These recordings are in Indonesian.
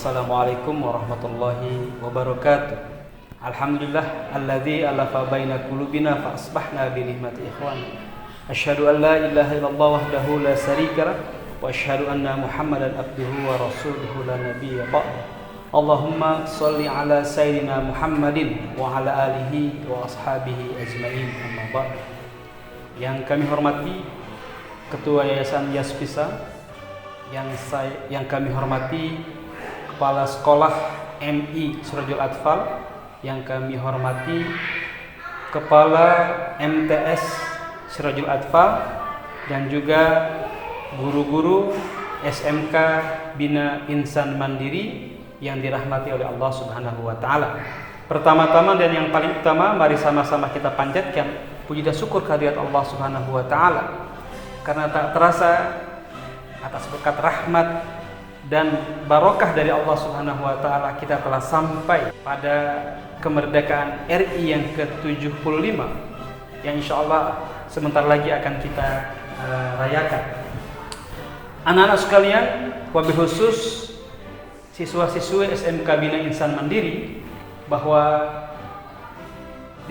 Assalamualaikum warahmatullahi wabarakatuh. Alhamdulillah alladzi alafa baina qulubina fa asbahna bi ni'mati ikhwan. Asyhadu an la ilaha illallah wahdahu la syarika lah wa asyhadu anna Muhammadan abduhu wa rasuluhu la nabiyya ba'da. Allahumma shalli ala sayyidina Muhammadin wa ala alihi wa ashabihi ajmain, amma ba'd. Yang kami hormati Ketua Yayasan Yaspisa, yang kami hormati Kepala Sekolah MI Sirajul Atfal, yang kami hormati Kepala MTS Sirajul Atfal, dan juga guru-guru SMK Bina Insan Mandiri yang dirahmati oleh Allah Subhanahu wa taala. Pertama-tama dan yang paling utama, mari sama-sama kita panjatkan puji dan syukur kehadirat Allah Subhanahu wa taala, karena tak terasa atas berkat rahmat dan barokah dari Allah Subhanahu wa taala kita telah sampai pada kemerdekaan RI yang ke-75 yang insyaallah sebentar lagi akan kita rayakan. Anak-anak sekalian, wabil khusus siswa-siswi SMK Bina Insan Mandiri, bahwa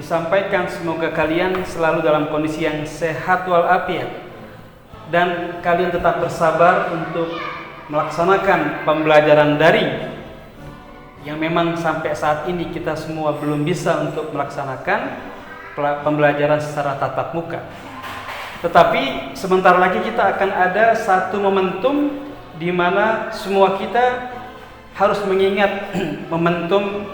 disampaikan semoga kalian selalu dalam kondisi yang sehat walafiat dan kalian tetap bersabar untuk melaksanakan pembelajaran daring yang memang sampai saat ini kita semua belum bisa untuk melaksanakan pembelajaran secara tatap muka. Tetapi sebentar lagi kita akan ada satu momentum di mana semua kita harus mengingat momentum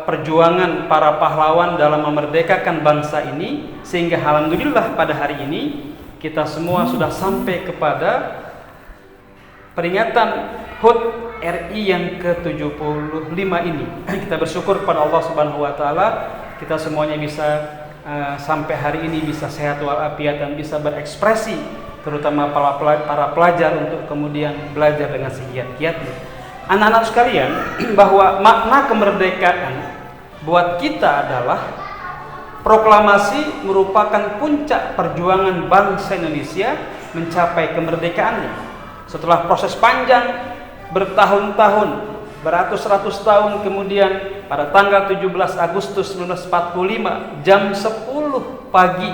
perjuangan para pahlawan dalam memerdekakan bangsa ini, sehingga alhamdulillah pada hari ini kita semua sudah sampai kepada peringatan HUT RI yang ke-75 ini. Kita bersyukur kepada Allah Subhanahu wa taala kita semuanya bisa sampai hari ini bisa sehat walafiat dan bisa berekspresi, terutama para pelajar untuk kemudian belajar dengan segiat-giatnya. Anak-anak sekalian, bahwa makna kemerdekaan buat kita adalah proklamasi merupakan puncak perjuangan bangsa Indonesia mencapai kemerdekaannya. Setelah proses panjang bertahun-tahun, beratus-ratus tahun kemudian, pada tanggal 17 Agustus 1945 jam 10 pagi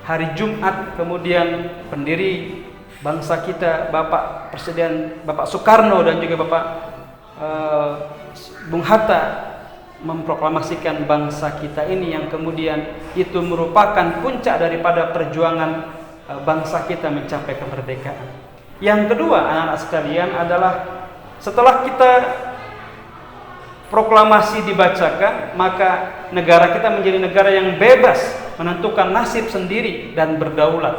hari Jumat, kemudian pendiri bangsa kita Bapak Presiden Bapak Soekarno dan juga Bapak Bung Hatta memproklamasikan bangsa kita ini, yang kemudian itu merupakan puncak daripada perjuangan bangsa kita mencapai kemerdekaan. Yang kedua, anak-anak sekalian, adalah setelah kita proklamasi dibacakan, maka negara kita menjadi negara yang bebas menentukan nasib sendiri dan berdaulat.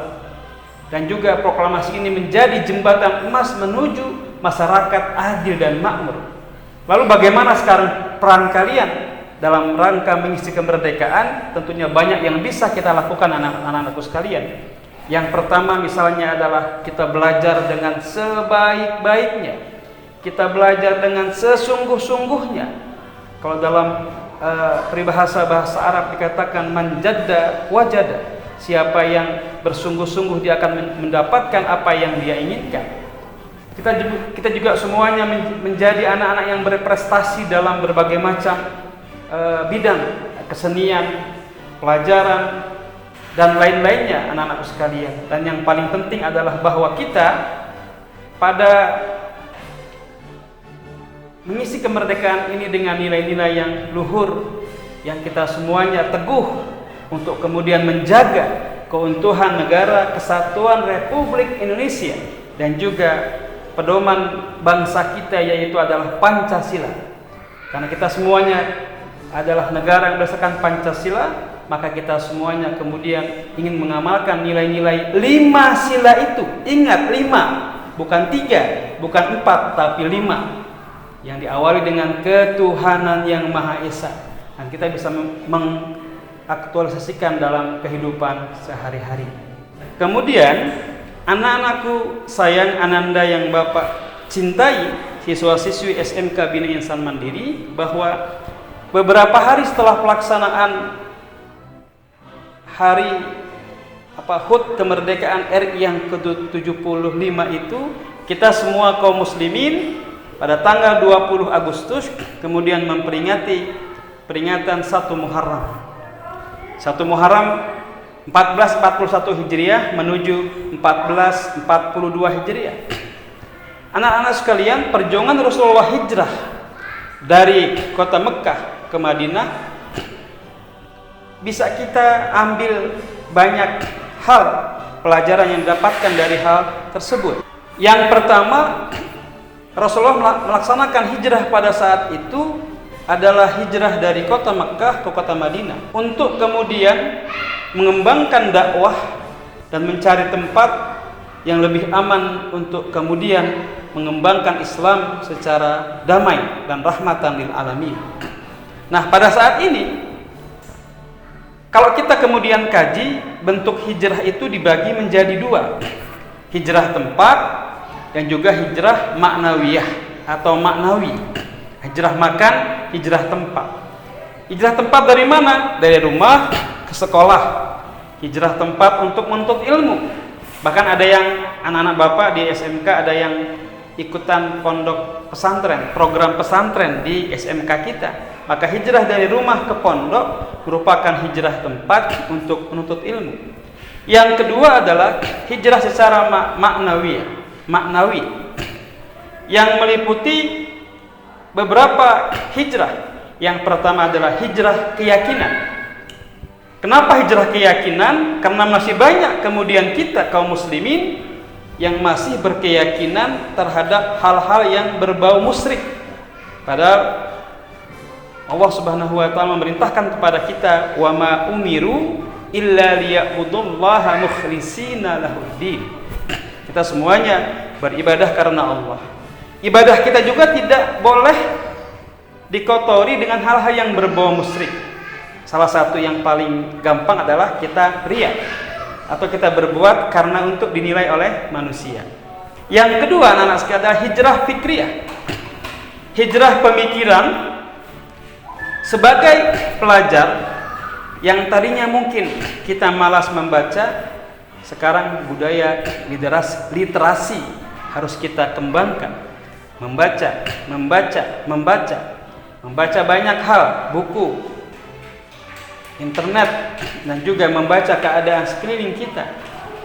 Dan juga proklamasi ini menjadi jembatan emas menuju masyarakat adil dan makmur. Lalu bagaimana sekarang peran kalian dalam rangka mengisi kemerdekaan? Tentunya banyak yang bisa kita lakukan, anak-anakku sekalian. Yang pertama misalnya adalah kita belajar dengan sebaik-baiknya, kita belajar dengan sesungguh-sungguhnya. Kalau dalam peribahasa bahasa Arab dikatakan man jadda wajada, siapa yang bersungguh-sungguh dia akan mendapatkan apa yang dia inginkan. Kita juga semuanya menjadi anak-anak yang berprestasi dalam berbagai macam bidang kesenian, pelajaran, dan lain-lainnya, anak-anakku sekalian. Dan yang paling penting adalah bahwa kita pada mengisi kemerdekaan ini dengan nilai-nilai yang luhur, yang kita semuanya teguh untuk kemudian menjaga keutuhan negara kesatuan Republik Indonesia dan juga pedoman bangsa kita, yaitu adalah Pancasila. Karena kita semuanya adalah negara yang berdasarkan Pancasila, maka kita semuanya kemudian ingin mengamalkan nilai-nilai 5 sila itu. Ingat, 5, bukan 3, bukan 4, tapi 5, yang diawali dengan ketuhanan yang Maha Esa, dan kita bisa mengaktualisasikan dalam kehidupan sehari-hari. Kemudian, anak-anakku sayang, ananda yang Bapak cintai, siswa-siswi SMK Bina Insan Mandiri, bahwa beberapa hari setelah pelaksanaan hari HUT kemerdekaan RI yang ke-75 itu, kita semua kaum muslimin pada tanggal 20 Agustus, kemudian memperingati peringatan 1 Muharram. 1 Muharram 1441 Hijriah menuju 1442 Hijriah. Anak-anak sekalian, perjuangan Rasulullah hijrah dari kota Mekah ke Madinah bisa kita ambil banyak hal pelajaran yang didapatkan dari hal tersebut. Yang pertama, Rasulullah melaksanakan hijrah pada saat itu adalah hijrah dari kota Mekah ke kota Madinah untuk kemudian mengembangkan dakwah dan mencari tempat yang lebih aman untuk kemudian mengembangkan Islam secara damai dan rahmatan lil alamin. Nah, pada saat ini kalau kita kemudian kaji, bentuk hijrah itu dibagi menjadi 2. Hijrah tempat dan juga hijrah maknawiyah atau maknawi. Hijrah makan, hijrah tempat. Hijrah tempat dari mana? Dari rumah ke sekolah. Hijrah tempat untuk menuntut ilmu. Bahkan ada yang anak-anak bapak di SMK ada yang ikutan pondok pesantren, program pesantren di SMK kita. Maka hijrah dari rumah ke pondok merupakan hijrah tempat untuk menuntut ilmu. Yang kedua adalah hijrah secara maknawi yang meliputi beberapa hijrah. Yang pertama adalah hijrah keyakinan. Kenapa hijrah keyakinan? Karena masih banyak kemudian kita kaum muslimin yang masih berkeyakinan terhadap hal-hal yang berbau musyrik. Padahal Allah Subhanahu wa taala memerintahkan kepada kita, wa ma umiru illa liya'budullaha mukhlishina lahuddin. Kita semuanya beribadah karena Allah. Ibadah kita juga tidak boleh dikotori dengan hal-hal yang berbau musyrik. Salah satu yang paling gampang adalah kita riya atau kita berbuat karena untuk dinilai oleh manusia. Yang kedua, anak-anak sekalian, adalah hijrah fikriyah. Hijrah pemikiran. Sebagai pelajar yang tadinya mungkin kita malas membaca, sekarang budaya literasi harus kita kembangkan. Membaca banyak hal, buku, internet, dan juga membaca keadaan sekeliling kita,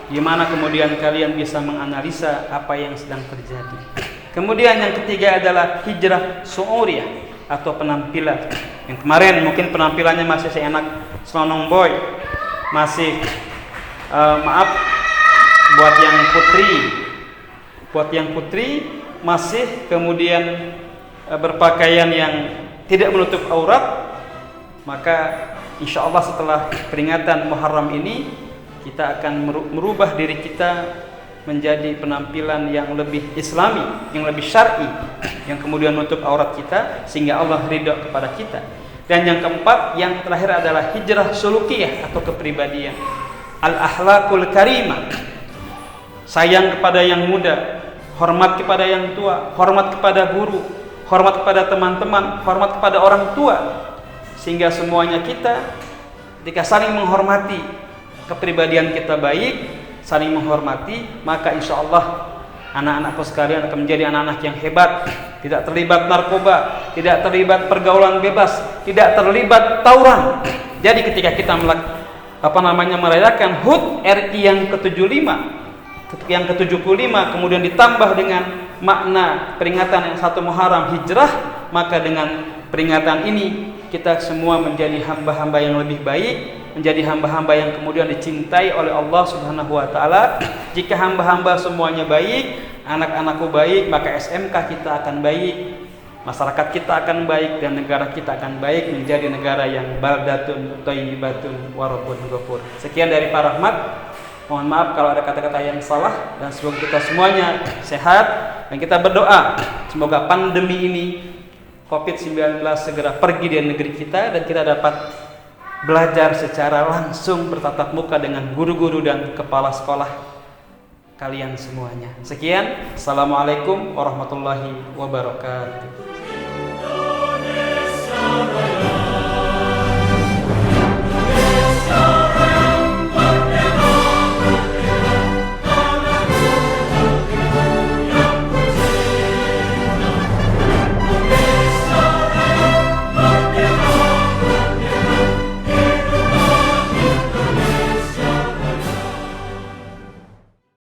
di mana kemudian kalian bisa menganalisa apa yang sedang terjadi. Kemudian yang ketiga adalah hijrah su'uriyah atau penampilan. Yang kemarin mungkin penampilannya masih seenak Selonong Boy, masih maaf buat yang putri masih kemudian berpakaian yang tidak menutup aurat. Maka insya Allah setelah peringatan Muharram ini kita akan merubah diri kita menjadi penampilan yang lebih islami, yang lebih syar'i, yang kemudian menutup aurat kita sehingga Allah ridha kepada kita. Dan yang keempat, yang terakhir adalah hijrah sulukiyah atau kepribadian, al-akhlaqul karimah. Sayang kepada yang muda, hormat kepada yang tua, hormat kepada guru, hormat kepada teman-teman, hormat kepada orang tua, sehingga semuanya kita ketika saling menghormati, kepribadian kita baik, saling menghormati, maka insya Allah anak-anakku sekalian akan menjadi anak-anak yang hebat, tidak terlibat narkoba, tidak terlibat pergaulan bebas, tidak terlibat tawuran. Jadi ketika kita merayakan HUT RI yang ke-75, yang ke-75, kemudian ditambah dengan makna peringatan yang 1 Muharram hijrah, maka dengan peringatan ini kita semua menjadi hamba-hamba yang lebih baik, menjadi hamba-hamba yang kemudian dicintai oleh Allah Subhanahu wa taala. Jika hamba-hamba semuanya baik, anak-anakku baik, maka SMK kita akan baik, masyarakat kita akan baik, dan negara kita akan baik, menjadi negara yang baldatun thayyibatun wa rabbun ghafur. Sekian dari Pak Rahmat. Mohon maaf kalau ada kata-kata yang salah, dan semoga kita semuanya sehat, dan kita berdoa semoga pandemi ini COVID-19 segera pergi dari negeri kita, dan kita dapat belajar secara langsung bertatap muka dengan guru-guru dan kepala sekolah kalian semuanya. Sekian, Assalamualaikum warahmatullahi wabarakatuh.